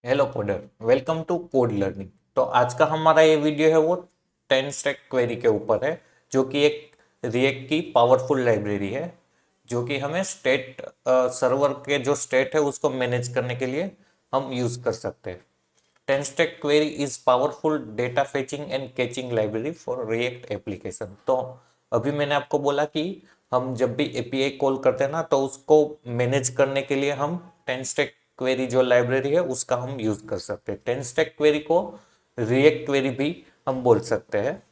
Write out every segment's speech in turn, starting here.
Hello coder, welcome to code learning. तो आज का हमारा ये वीडियो है वो 10 स्टैक क्वेरी के ऊपर है, जो कि एक रिएक्ट की पावरफुल लाइब्रेरी है, जो कि हमें स्टेट सर्वर के जो स्टेट है उसको मैनेज करने के लिए हम यूज कर सकते हैं। 10 stack query is powerful data fetching and catching library for react application. तो अभी मैंने आपको बोला कि हम जब भी एपीआई कॉल करते हैं ना, तो उसको मैनेज करने के लिए हम 10 स्टैक क्वेरी जो लाइब्रेरी है उसका हम यूज कर सकते हैं। 10 स्टैक क्वेरी को रिएक्ट क्वेरी भी हम बोल सकते हैं।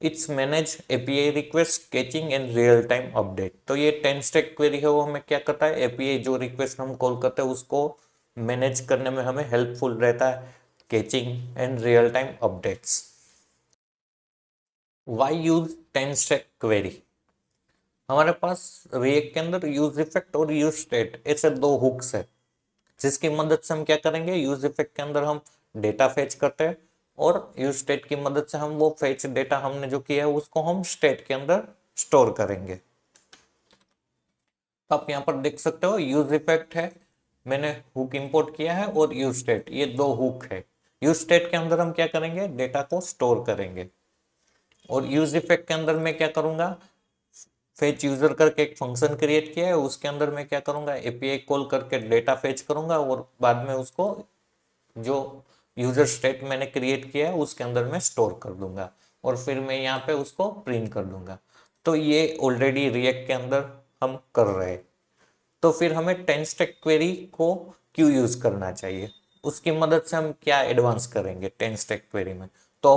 It's manage API request catching and real time update. तो ये 10 स्टैक क्वेरी है वो हमें क्या करता है, एपीआई जो रिक्वेस्ट हम कॉल करते हैं उसको मैनेज करने में हमें हेल्पफुल रहता है, caching and real time updates. Why use 10 stack query? हमारे पास रिएक्ट के अंदर यूज इफेक्ट और यूज स्टेट ऐसे दो हुक्स है, जिसकी मदद से हम क्या करेंगे, यूज इफेक्ट के अंदर हम डेटा फेच करते हैं और यूज स्टेट की मदद से हम वो फेच डेटा हमने जो किया है उसको हम स्टेट के अंदर स्टोर करेंगे। तो आप यहाँ पर देख सकते हो यूज इफेक्ट है, मैंने हुक इंपोर्ट किया है, और यूज स्टेट, ये दो हुक है। यूज स्टेट के अंदर हम क्या करेंगे, डेटा को स्टोर करेंगे, और यूज इफेक्ट के अंदर मैं क्या करूंगा, फेच यूजर करके एक फंक्शन क्रिएट किया है, उसके अंदर मैं क्या करूंगा, एपीआई कॉल करके डेटा फेच करूंगा और बाद में उसको जो यूजर स्टेट मैंने क्रिएट किया है उसके अंदर मैं स्टोर कर दूंगा, और फिर मैं यहाँ पे उसको प्रिंट कर दूंगा। तो ये ऑलरेडी रिएक्ट के अंदर हम कर रहे हैं। तो फिर हमें 10 स्टैक क्वेरी को क्यों यूज करना चाहिए, उसकी मदद से हम क्या एडवांस करेंगे 10 स्टैक क्वेरी में, तो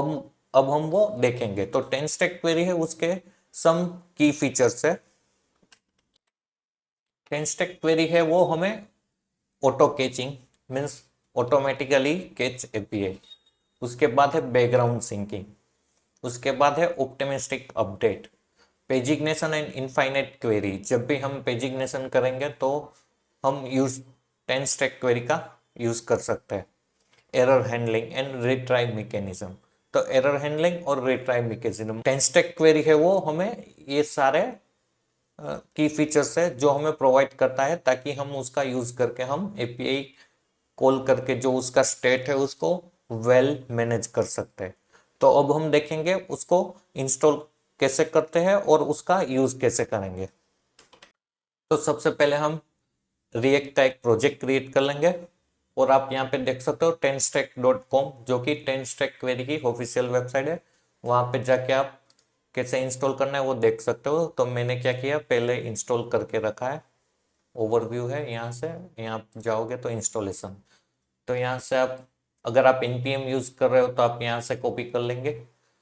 अब हम वो देखेंगे। तो 10 स्टैक क्वेरी है, उसके सम की फीचर्स है। 10 स्टैक क्वेरी है वो हमें auto caching, means automatically catch API, उसके बाद है बैकग्राउंड सिंकिंग, उसके बाद है optimistic update, pagination and infinite query. जब भी हम पेजिग्नेशन करेंगे तो हम यूज 10 स्टैक क्वेरी का यूज कर सकते हैं। Error handling and retry mechanism. तो एरर हैंडलिंग और रिट्राई मैकेनिज्म 10 स्टैक क्वेरी है वो हमें ये सारे की फीचर्स है जो हमें प्रोवाइड करता है, ताकि हम उसका यूज करके हम एपीआई कॉल करके जो उसका स्टेट है उसको वेल मैनेज कर सकते हैं। तो अब हम देखेंगे उसको इंस्टॉल कैसे करते हैं और उसका यूज कैसे करेंगे। तो सबसे पहले हम रिएक्ट का एक प्रोजेक्ट क्रिएट कर लेंगे, और आप यहाँ पे देख सकते हो 10stack.com, जो कि 10stack क्वेरी की ऑफिशियल वेबसाइट है। वहां पे जाके आप कैसे इंस्टॉल करना है वो देख सकते हो। तो मैंने क्या किया, पहले इंस्टॉल करके रखा है, ओवरव्यू है, यहाँ से यहाँ जाओगे तो इंस्टॉलेशन। तो यहाँ से आप, अगर आप npm यूज कर रहे हो तो आप यहाँ से कॉपी कर लेंगे।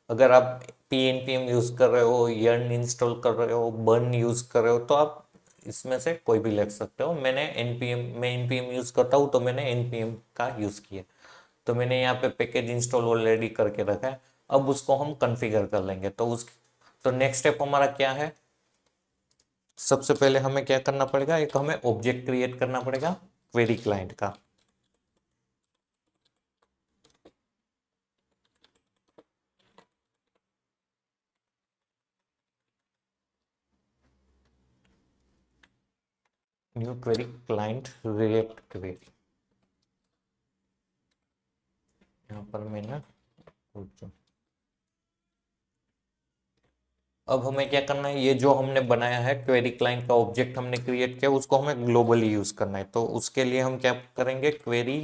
अगर आप pnpm यूज कर रहे हो, yarn इंस्टॉल कर रहे हो, burn यूज कर रहे हो, तो आप इसमें से कोई भी ले सकते हो। मैंने npm यूज करता हूँ तो मैंने npm का यूज किया। तो मैंने यहाँ पे पैकेज इंस्टॉल ऑलरेडी करके रखा है। अब उसको हम कॉन्फ़िगर कर लेंगे। तो नेक्स्ट स्टेप हमारा क्या है, सबसे पहले हमें क्या करना पड़ेगा, एक हमें ऑब्जेक्ट क्रिएट करना पड़ेगा क्वेरी क्लाइंट का। New query client react query, यहाँ पर मैंने, अब हमें क्या करना है, ये जो हमने बनाया है क्वेरी क्लाइंट का ऑब्जेक्ट हमने क्रिएट किया, उसको हमें ग्लोबली यूज करना है। तो उसके लिए हम क्या करेंगे, क्वेरी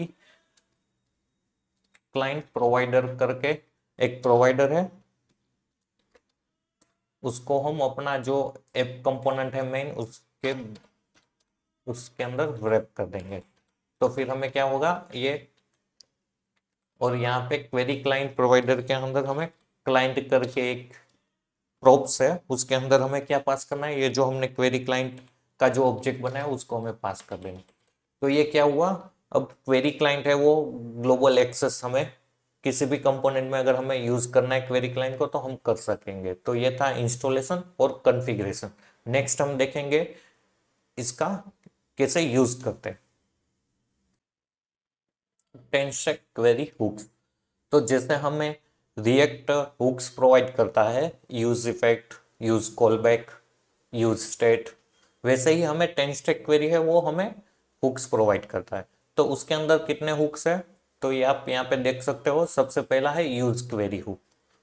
क्लाइंट प्रोवाइडर करके एक प्रोवाइडर है, उसको हम अपना जो ऐप कंपोनेंट है मेन उसके अंदर रैप कर देंगे। तो फिर हमें क्या होगा ये, और यहाँ पे क्वेरी क्लाइंट प्रोवाइडर के अंदर हमें क्लाइंट करके एक प्रॉप्स है, उसके अंदर हमें क्या पास करना है, ये जो हमने क्वेरी क्लाइंट का जो ऑब्जेक्ट बनाया उसको हमें पास कर देंगे। तो ये क्या हुआ, अब क्वेरी क्लाइंट है वो ग्लोबल एक्सेस हमें किसी भी कंपोनेंट में अगर हमें यूज करना है क्वेरी क्लाइंट को तो हम कर सकेंगे। तो ये था इंस्टॉलेशन और कॉन्फ़िगरेशन। नेक्स्ट हम देखेंगे इसका कैसे यूज करते हैं। 10 स्टैक क्वेरी हुक्स। तो जैसे हमें रिएक्ट हुक्स प्रोवाइड करता है, use effect, use callback, use state, वैसे ही हमें 10 स्टैक क्वेरी है वो हमें हुक्स प्रोवाइड करता है। तो उसके अंदर कितने हुक्स है, तो ये आप यहाँ पे देख सकते हो। सबसे पहला है यूज क्वेरी हुक,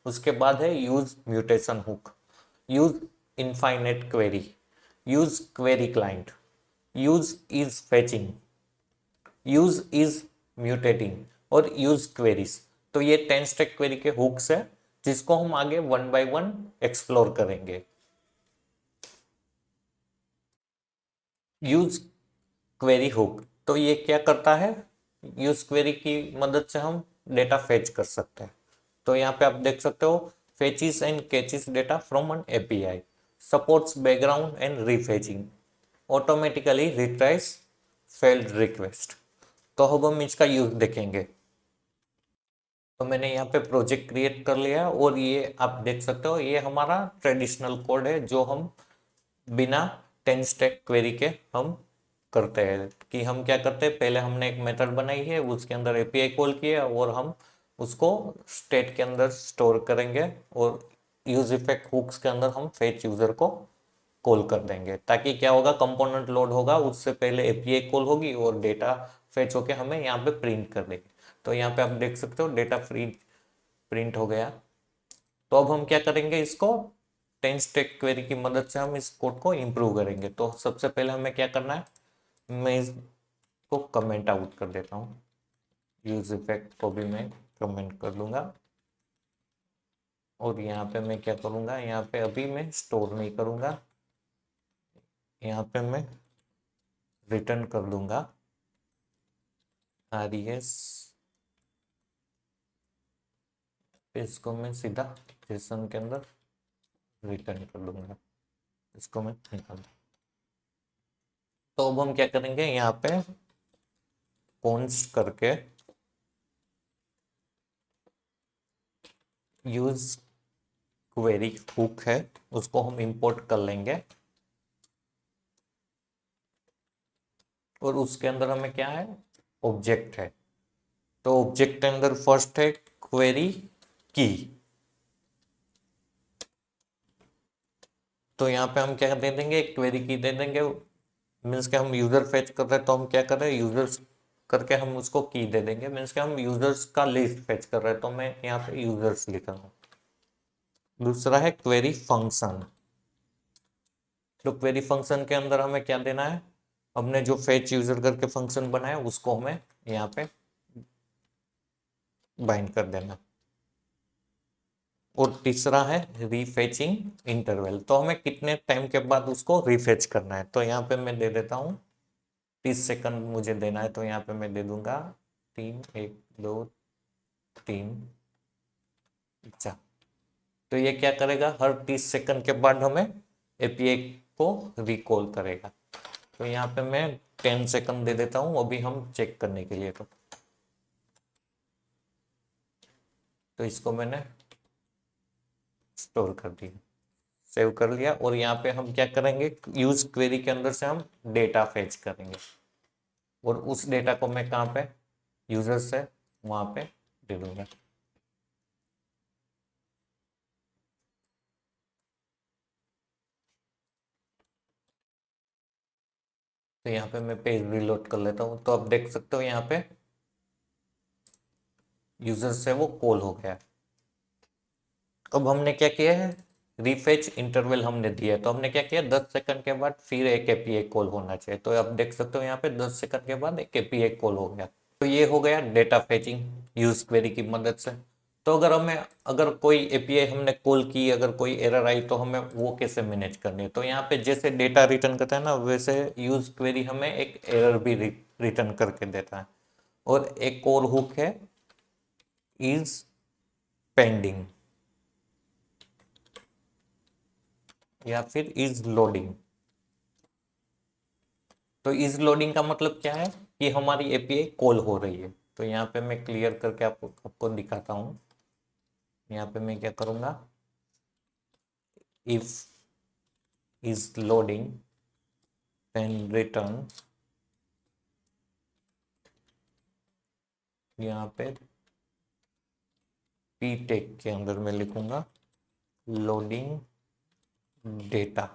उसके बाद है use mutation hook, use infinite query, use query client, use is fetching, use is mutating और यूज क्वेरीज। तो ये 10 स्टैक क्वेरी के हुक्स है जिसको हम आगे वन बाय वन एक्सप्लोर करेंगे। यूज क्वेरी हुक, तो ये क्या करता है, यूज क्वेरी की मदद से हम डेटा फेच कर सकते हैं। तो यहाँ पे आप देख सकते हो, fetches and caches data from an API, supports background and refetching, automatically retries failed request. तो अब हम इसका यूज देखेंगे। तो मैंने यहाँ पे प्रोजेक्ट क्रिएट कर लिया और ये आप देख सकते हो, ये हमारा ट्रेडिशनल कोड है जो हम बिना 10 स्टैक क्वेरी के हम करते हैं। कि हम क्या करते हैं, पहले हमने एक मेथड बनाई है, उसके अंदर एपीआई कॉल किया और हम उसको स्टेट के अंदर स्टोर करेंगे और यूज इफेक्ट हुक्स के अंदर हम फेच यूजर को कॉल कर देंगे। ताकि क्या होगा, कंपोनेंट लोड होगा उससे पहले एपीआई कॉल होगी और डेटा फेच होके हमें यहाँ पे प्रिंट कर देगी। तो यहाँ पे आप देख सकते हो डेटा फ्री प्रिंट हो गया। तो अब हम क्या करेंगे, इसको 10 स्टैक क्वेरी की मदद से हम इस कोड को इम्प्रूव करेंगे। तो सबसे पहले हमें क्या करना है, मैं इसको कमेंट आउट कर देता हूँ, यूज इफेक्ट को भी मैं कमेंट कर दूंगा। और यहाँ पे मैं क्या करूँगा, यहाँ पे अभी मैं स्टोर नहीं करूँगा, यहाँ पे मैं रिटर्न कर दूंगा RES। इसको मैं सीधा जेसन के अंदर रिटर्न कर दूंगा, इसको मैं निकाल। तो अब हम क्या करेंगे, यहाँ पे कॉन्स्ट करके यूज क्वेरी हुक है उसको हम इंपोर्ट कर लेंगे। और उसके अंदर हमें क्या है, ऑब्जेक्ट है। तो ऑब्जेक्ट के अंदर फर्स्ट है क्वेरी की। तो यहाँ पे हम क्या दे देंगे, क्वेरी की दे देंगे। मीन्स के हम यूजर फेच कर रहे हैं तो हम क्या कर रहे हैं, यूजर्स करके हम उसको की दे देंगे। मीन्स के हम यूजर्स का लिस्ट फेच कर रहे हैं तो मैं यहाँ पे यूजर्स लिख रहा हूँ। दूसरा है क्वेरी फंक्शन। तो क्वेरी फंक्शन के अंदर हमें क्या देना है, हमने जो फेच यूजर करके फंक्शन बनाया उसको हमें यहाँ पे बाइंड कर देना। और तीसरा है रीफेचिंग इंटरवल, तो हमें कितने टाइम के बाद उसको रीफेच करना है। तो यहाँ पे मैं दे देता हूँ 30 सेकंड मुझे देना है। तो यहाँ पे मैं दे दूंगा 3, 1, 2, 3, 4। तो ये क्या करेगा, हर 30 सेकंड के बाद हमें एपीआई को रिकॉल करेगा। तो यहाँ पे मैं 10 सेकंड दे देता हूँ अभी हम चेक करने के लिए। तो इसको मैंने स्टोर कर दिया, सेव कर लिया। और यहाँ पे हम क्या करेंगे, यूज क्वेरी के अंदर से हम डेटा फेच करेंगे और उस डेटा को मैं कहाँ पे, यूजर से वहां पे दे दूंगा। तो यहाँ पे मैं पेज रिलोड कर लेता हूँ। तो आप देख सकते हो यहाँ पे यूजर से वो कॉल हो गया। अब हमने क्या किया है, रिफेच इंटरवल हमने दिया। तो हमने क्या किया, 10 सेकंड के बाद फिर एक एपीआई कॉल होना चाहिए। तो आप देख सकते हो यहाँ पे 10 सेकंड के बाद एक एपीआई कॉल हो गया। तो ये हो गया डेटा फेचिंग यूज क्वेरी की मदद से। तो अगर कोई एपीआई हमने कॉल की, अगर कोई एरर आई तो हमें वो कैसे मैनेज करनी है। तो यहाँ पे जैसे डेटा रिटर्न करता है ना, वैसे यूज क्वेरी हमें एक एरर भी रिटर्न करके देता है। और एक और हुक है इज पेंडिंग या फिर इज लोडिंग। तो इज लोडिंग का मतलब क्या है, कि हमारी एपीआई कॉल हो रही है। तो यहाँ पे मैं क्लियर करके आपको दिखाता हूँ। यहाँ पे मैं क्या करूँगा, if is loading then return, यहाँ पे पी टेक के अंदर मैं लिखूंगा लोडिंग डेटा।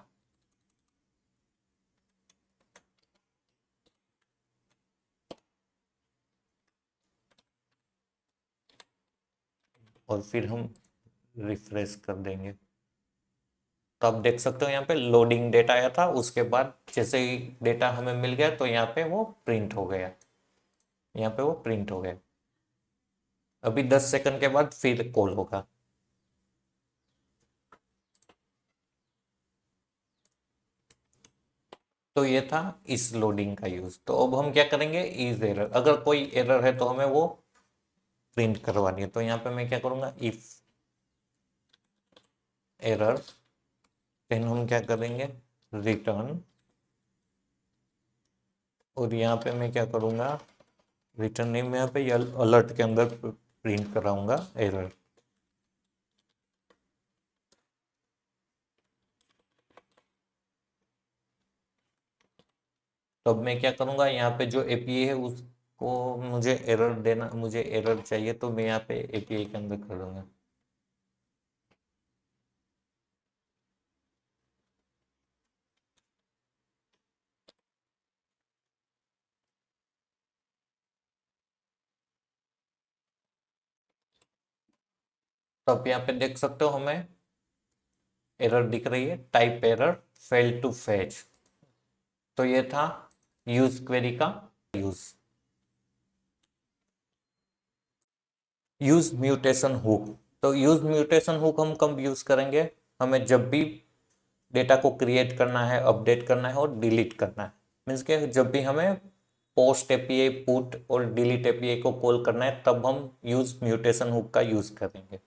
और फिर हम रिफ्रेश कर देंगे। तो आप देख सकते हो यहाँ पे लोडिंग डेटा आया था, उसके बाद जैसे ही डेटा हमें मिल गया तो यहाँ पे वो प्रिंट हो गया, यहाँ पे वो प्रिंट हो गया। अभी 10 सेकंड के बाद फिर कॉल होगा। तो ये था इस लोडिंग का यूज। तो अब हम क्या करेंगे, इज एरर, अगर कोई एरर है तो हमें वो प्रिंट करवानी है। तो यहाँ पे मैं क्या करूंगा, इफ एरर, देन हम क्या करेंगे, रिटर्न, और यहाँ पे मैं क्या करूंगा, रिटर्न नहीं, मैं यहाँ पे अलर्ट के अंदर प्रिंट कराऊंगा एरर। तो अब मैं क्या करूंगा, यहाँ पे जो एपीआई है उसको मुझे एरर देना, मुझे एरर चाहिए, तो मैं यहाँ पे एपीआई के अंदर कर दूंगा। तो आप यहाँ पे देख सकते हो हमें एरर दिख रही है, type error, fail to fetch. तो ये था यूज क्वेरी का यूज। Use mutation hook. तो यूज म्यूटेशन हुक हम कब यूज करेंगे, हमें जब भी डेटा को क्रिएट करना है, अपडेट करना है और डिलीट करना है। मीन्स के जब भी हमें पोस्ट एपीआई, पुट और डिलीट एपीआई को कॉल करना है, तब हम यूज म्यूटेशन हुक का यूज करेंगे।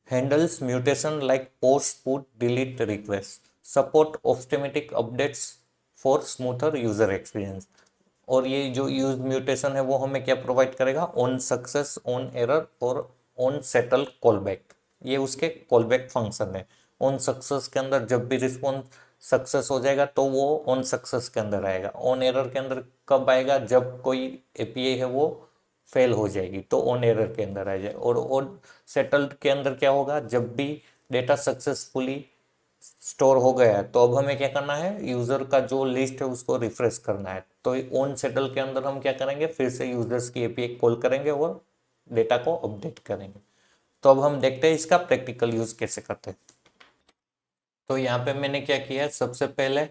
handles mutation like post, put, delete request, support automatic updates for smoother user experience। और ये जो यूज म्यूटेशन है वो हमें क्या प्रोवाइड करेगा, ऑन सक्सेस, ऑन एरर और ऑन सेटल कॉलबैक। ये उसके कॉलबैक फंक्शन है। ऑन सक्सेस के अंदर जब भी रिस्पॉन्स सक्सेस हो जाएगा तो वो ऑन सक्सेस के अंदर आएगा। ऑन एरर के अंदर कब आएगा, जब कोई एपीआई है वो फेल हो जाएगी तो ऑन एरर के अंदर आ जाए। और ऑन सेटल्ड के अंदर क्या होगा, जब भी डेटा सक्सेसफुली स्टोर हो गया है तो अब हमें क्या करना है, यूजर का जो लिस्ट है उसको रिफ्रेश करना है। तो ऑन सेटल के अंदर हम क्या करेंगे, फिर से यूजर्स की एपीआई कॉल करेंगे और डेटा को अपडेट करेंगे। तो अब हम देखते हैं इसका प्रैक्टिकल यूज कैसे करते हैं। तो यहाँ पे मैंने क्या किया है, सबसे पहले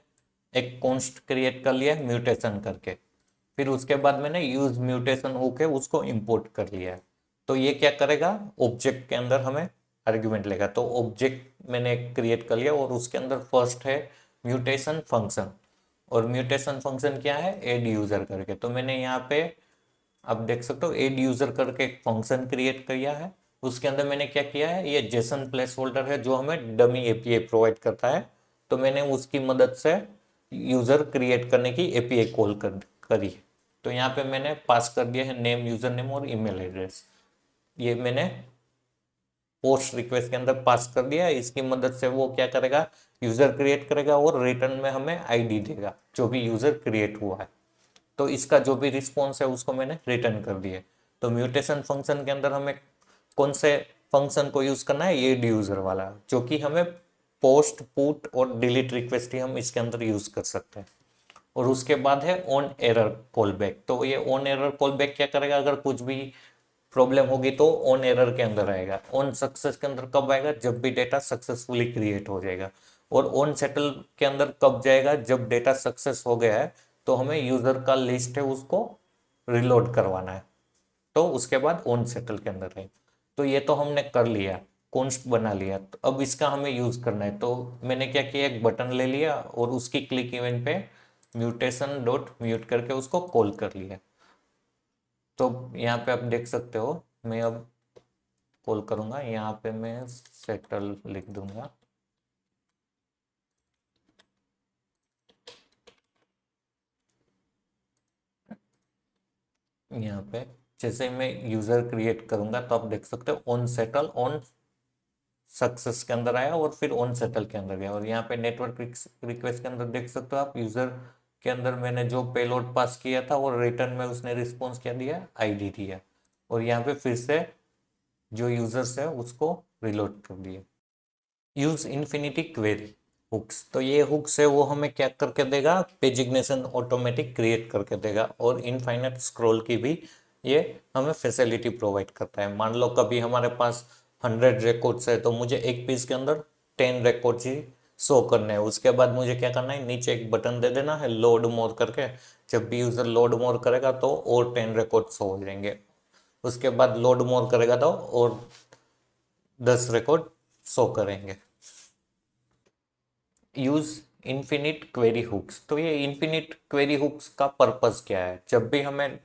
एक कॉन्स्ट क्रिएट कर लिया म्यूटेशन करके, फिर उसके बाद मैंने यूज म्यूटेशन हुक है उसको इंपोर्ट कर लिया है। तो ये क्या करेगा, ऑब्जेक्ट के अंदर हमें आर्ग्यूमेंट लेगा। तो ऑब्जेक्ट मैंने क्रिएट कर लिया और उसके अंदर फर्स्ट है म्यूटेशन फंक्शन। और म्यूटेशन फंक्शन क्या है, एड यूजर करके। तो मैंने यहाँ पे आप देख सकते हो एड यूजर करके एक फंक्शन क्रिएट किया है। उसके अंदर मैंने क्या किया है, ये जेसन प्लेस होल्डर है जो हमें डमी एपीआई प्रोवाइड करता है। तो मैंने उसकी मदद से यूजर क्रिएट करने की एपीआई कॉल करी। तो यहाँ पे मैंने पास कर दिया है नेम, यूजर नेम और ईमेल एड्रेस। ये मैंने पोस्ट रिक्वेस्ट के अंदर पास कर दिया। इसकी मदद से वो क्या करेगा, यूजर क्रिएट करेगा और रिटर्न में हमें आईडी देगा जो भी यूजर क्रिएट हुआ है। तो इसका जो भी रिस्पॉन्स है उसको मैंने रिटर्न कर दिया। तो म्यूटेशन फंक्शन के अंदर हमें कौन से फंक्शन को यूज करना है, ये यूजर वाला, जो कि हमें पोस्ट, पुट और डिलीट रिक्वेस्ट ही हम इसके अंदर यूज कर सकते हैं। और उसके बाद है ऑन एरर कॉल बैक। तो ये ऑन एरर कॉल बैक क्या करेगा, अगर कुछ भी प्रॉब्लम होगी तो ऑन एरर के अंदर आएगा। ऑन सक्सेस के अंदर कब आएगा, जब भी डेटा सक्सेसफुली क्रिएट हो जाएगा। और ऑन सेटल के अंदर कब जाएगा, जब डेटा सक्सेस हो गया है तो हमें यूजर का लिस्ट है उसको रिलोड करवाना है। तो उसके बाद ऑन सेटल के अंदर है। तो ये तो हमने कर लिया, कॉन्स्ट बना लिया। तो अब इसका हमें यूज करना है। तो मैंने क्या किया, एक बटन ले लिया और उसकी क्लिक इवेंट पे म्यूटेशन डॉट म्यूट करके उसको कॉल कर लिया। तो यहाँ पे आप देख सकते हो, मैं अब कॉल करूंगा, यहाँ पे मैं सेटल लिख दूंगा। यहाँ पे जैसे मैं यूजर क्रिएट करूंगा तो आप देख सकते हो ऑन सेटल, ऑन सक्सेस के अंदर आया और फिर ऑन सेटल के अंदर गया। और यहाँ पे नेटवर्क रिक्वेस्ट के अंदर देख सकते हो आप, यूजर के अंदर मैंने जो पेलोड पास किया था और रिटर्न में उसने रिस्पॉन्स क्या दिया, आईडी दिया। और यहाँ पे फिर से जो यूजर्स है उसको रिलोड कर दिया। Use infinity query hooks. तो ये हुक्स है वो हमें क्या करके देगा, पेज इग्निशन ऑटोमेटिक क्रिएट करके देगा और इनफाइनाइट स्क्रॉल की भी ये हमें फैसिलिटी प्रोवाइड करता है। मान लो कभी हमारे पास 100 रिकॉर्ड्स है तो मुझे एक पेज के अंदर 10 रिकॉर्ड्स ही शो करने हैं। उसके बाद मुझे क्या करना है, नीचे एक बटन दे देना है लोड मोर करके। जब भी यूजर लोड मोर करेगा तो और 10 रिकॉर्ड शो हो जाएंगे। उसके बाद लोड मोर करेगा तो और 10 रिकॉर्ड शो करेंगे। Use infinite query hooks. तो ये इन्फिनिट क्वेरी हुक्स का पर्पस क्या है? जब भी हमें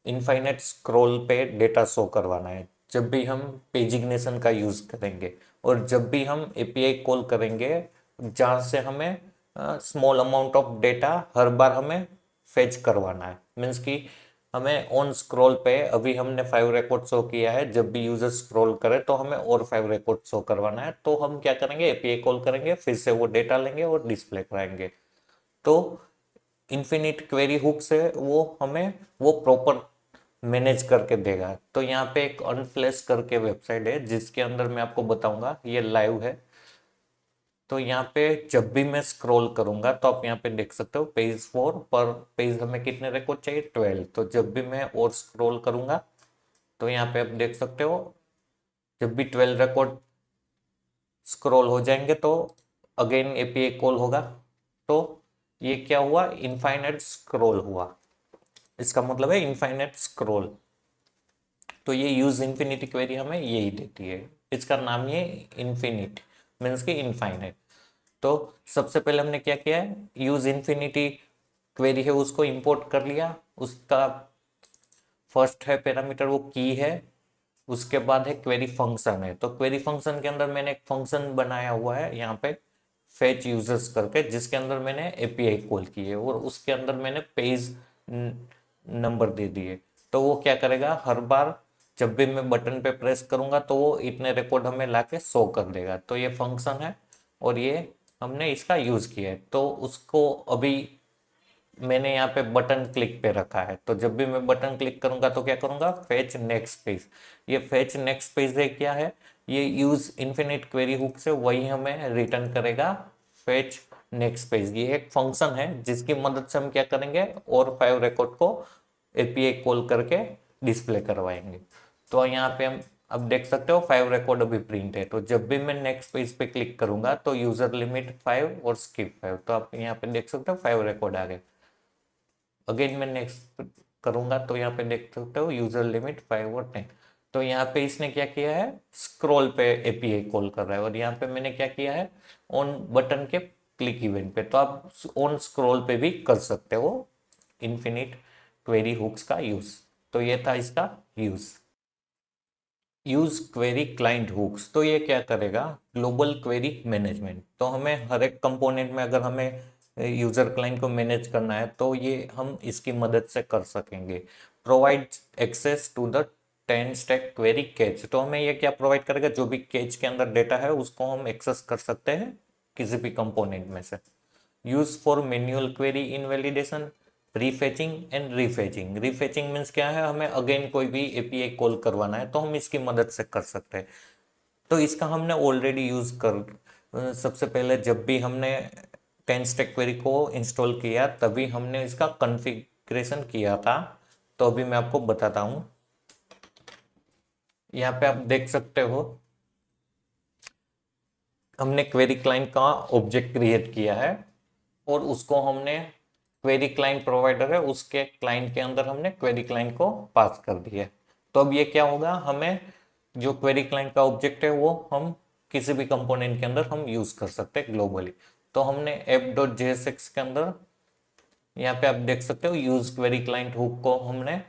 इनफाइनाइट स्क्रॉल पे डेटा शो करवाना है, जब भी हम पेजिग्नेशन का यूज करेंगे, और जब भी हम एपीआई कॉल करेंगे जहाँ से हमें स्मॉल अमाउंट ऑफ डेटा हर बार हमें फेच करवाना है। मीन्स कि हमें ऑन स्क्रॉल पे अभी हमने 5 रिकॉर्ड शो किया है, जब भी यूजर स्क्रॉल करे तो हमें और 5 रिकॉर्ड शो करवाना है। तो हम क्या करेंगे, एपीआई कॉल करेंगे, फिर से वो डेटा लेंगे और डिस्प्ले कराएंगे। तो इन्फिनिट क्वेरी हुक से वो हमें वो प्रॉपर मैनेज करके देगा। तो यहाँ पे एक अनफ्लैश करके वेबसाइट है जिसके अंदर मैं आपको बताऊंगा, ये लाइव है। तो यहाँ पे जब भी मैं स्क्रॉल करूंगा तो आप यहाँ पे देख सकते हो पेज 4 पर पेज हमें कितने रिकॉर्ड चाहिए, 12। तो जब भी मैं और स्क्रॉल करूंगा तो यहाँ पे आप देख सकते हो जब भी 12 रिकॉर्ड स्क्रॉल हो जाएंगे तो अगेन एपीआई कॉल होगा। तो ये क्या हुआ, इनफाइनाइट स्क्रॉल हुआ। इसका मतलब है इनफाइनाइट स्क्रॉल। तो ये यूज इन्फिनिटी क्वेरी हमें यही देती है। इसका नाम ये इन्फिनिट मीन्स की इनफाइनाइट। तो सबसे पहले हमने क्या किया है, यूज इन्फिनिटी क्वेरी है उसको इंपोर्ट कर लिया। उसका फर्स्ट है पैरामीटर वो की है। उसके बाद है क्वेरी फंक्शन है। तो क्वेरी फंक्शन के अंदर मैंने एक फंक्शन बनाया हुआ है यहाँ पे फेच यूजर्स करके, जिसके अंदर मैंने एपीआई कॉल की है और उसके अंदर मैंने पेज नंबर दे दिए। तो वो क्या करेगा, हर बार जब भी मैं बटन पे प्रेस करूंगा तो वो इतने रिकॉर्ड हमें लाके शो कर देगा। तो ये फंक्शन है और ये हमने इसका यूज किया है। तो उसको अभी मैंने यहाँ पे बटन क्लिक पे रखा है। तो जब भी मैं बटन क्लिक करूंगा तो क्या करूंगा, फेच नेक्स्ट पेज। ये फेच नेक्स्ट पेज है क्या है, ये यूज इन्फिनिट क्वेरी हुक से वही हमें रिटर्न करेगा, फेच नेक्स्ट पेज। ये एक फंक्शन है जिसकी मदद से हम क्या करेंगे, और 5 रिकॉर्ड को एपीआई कॉल करके डिस्प्ले करवाएंगे। तो यहाँ पे हम अब देख सकते हो 5 रिकॉर्ड अभी प्रिंट है। तो जब भी मैं नेक्स्ट पेज पे क्लिक करूंगा तो यूजर लिमिट 5 और स्किप 5, तो आप यहाँ पे देख सकते हो 5 रिकॉर्ड आ गए। अगेन मैं नेक्स्ट करूंगा तो यहाँ पे देख सकते हो यूजर लिमिट 5 और 10। तो यहाँ पे इसने क्या किया है, स्क्रॉल पे एपीआई कॉल कर रहा है, और यहाँ पे मैंने क्या किया है, ऑन बटन के क्लिक इवेंट पे। तो आप ऑन स्क्रॉल पे भी कर सकते हो इन्फिनिट क्वेरी हुक्स का यूज। तो ये था इसका use. Use query client hooks. तो ये क्या करेगा, ग्लोबल क्वेरी मैनेजमेंट। तो हमें हर एक कंपोनेंट में अगर हमें यूजर क्लाइंट को मैनेज करना है तो ये हम इसकी मदद से कर सकेंगे। Provide access to the 10 stack query cache. तो हमें ये क्या प्रोवाइड करेगा, जो भी कैच के अंदर डेटा है उसको हम एक्सेस कर सकते हैं किसी भी कंपोनेंट में से। Use for manual query invalidation, prefetching and refetching. Refetching means क्या है, हमें अगेन कोई भी एपीआई कॉल करवाना है तो हम इसकी मदद से कर सकते हैं। तो इसका हमने ऑलरेडी यूज कर सबसे पहले जब भी हमने 10 स्टैक क्वेरी को इंस्टॉल किया तभी हमने इसका कॉन्फ़िगरेशन किया था। तो अभी मैं आपको बताता हूं। यहाँ पे आप देख सकते हो हमने क्वेरी क्लाइंट का ऑब्जेक्ट क्रिएट किया है और उसको हमने क्वेरी क्लाइंट प्रोवाइडर है उसके क्लाइंट के अंदर हमने क्वेरी क्लाइंट को पास कर दिया। तो अब ये क्या होगा, हमें जो क्वेरी क्लाइंट का ऑब्जेक्ट है वो हम किसी भी कंपोनेंट के अंदर हम यूज कर सकते हैं ग्लोबली। तो हमने app.jsx के अंदर यहाँ पे आप देख सकते हो यूज क्वेरी क्लाइंट हुक को हमने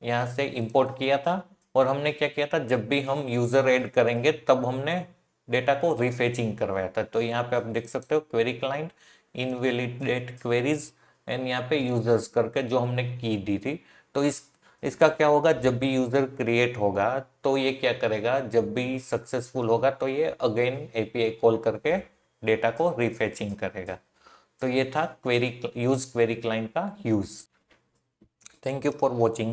यहाँ से इंपोर्ट किया था। और हमने क्या किया था, जब भी हम यूजर ऐड करेंगे तब हमने डेटा को रिफेचिंग करवाया था। तो यहाँ पे आप देख सकते हो query client invalidate queries and यहाँ पे यूजर्स करके जो हमने की दी थी। तो इसका क्या होगा, जब भी यूजर क्रिएट होगा तो ये क्या करेगा, जब भी सक्सेसफुल होगा तो ये अगेन एपीआई कॉल करके डेटा को रिफेचिंग करेगा। तो ये था क्वेरी यूज क्वेरी क्लाइंट का use. Thank you for watching.